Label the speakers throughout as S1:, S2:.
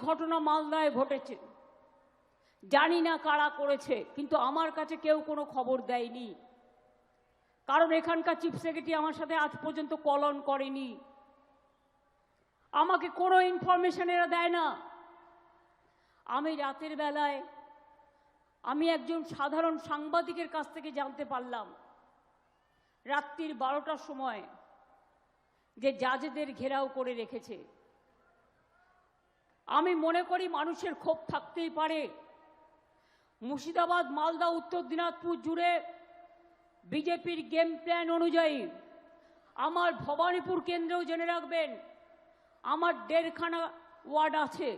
S1: ঘটনা মালদায় ঘটেছে, জানি না কারা করেছে, কিন্তু আমার কাছে কেউ কোনো খবর দেয়নি, কারণ এখানকার চিফ সেক্রেটারি আমার সাথে আজ পর্যন্ত কল অন করেনি, আমাকে কোনো ইনফরমেশন এরা দেয় না। আমি রাতের বেলায় আমি একজন সাধারণ সাংবাদিকের কাছ থেকে জানতে পারলাম রাত্রির 12টার সময় যে জাজেদের ঘেরাও করে রেখেছে। আমি মনে করি মানুষের ক্ষোভ থাকতেই পারে। মুর্শিদাবাদ, মালদা, উত্তর দিনাজপুর জুড়ে বিজেপির গেম প্ল্যান অনুযায়ী আমার ভবানীপুর কেন্দ্রেও জেনে রাখবেন, আমার 1.5খানা ওয়ার্ড আছে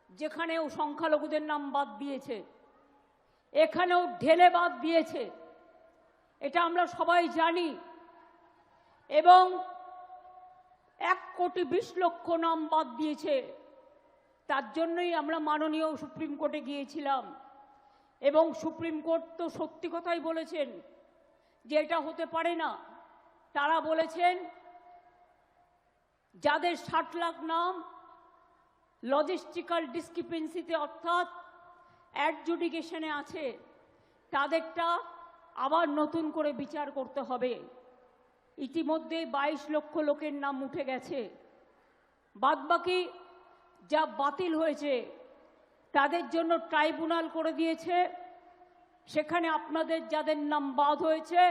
S1: যেখানেও সংখ্যালঘুদের নাম বাদ দিয়েছে, এখানেও ঢেলে বাদ দিয়েছে, এটা আমরা সবাই জানি। এবং 1,20,00,000 নাম বাদ দিয়েছে। তার জন্যই আমরা মাননীয় সুপ্রিম কোর্টে গিয়েছিলাম, এবং সুপ্রিম কোর্ট তো সত্যি কথাই বলেছেন যে এটা হতে পারে না। তারা বলেছেন যাদের 60 লাখ নাম লজিস্টিক্যাল ডিসক্রিপেন্সিতে অর্থাৎ অ্যাডজুডিকেশনে আছে, তাদেরটা আবার নতুন করে বিচার করতে হবে। ইতিমধ্যে 22 লক্ষ লোকের নাম উঠে গেছে। বাদবাকি যা বাতিল হয়েছে তাদের জন্য ট্রাইব্যুনাল করে দিয়েছে, সেখানে আপনাদের যাদের নাম বাদ হয়েছে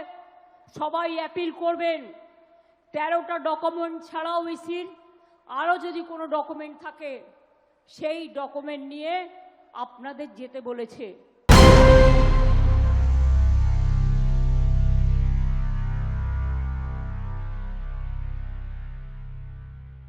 S1: সবাই অ্যাপিল করবেন। 13টা ডকুমেন্ট ছাড়াও ইসির আরও যদি কোনো ডকুমেন্ট থাকে সেই ডকুমেন্ট নিয়ে আপনাদের যেতে বলেছে।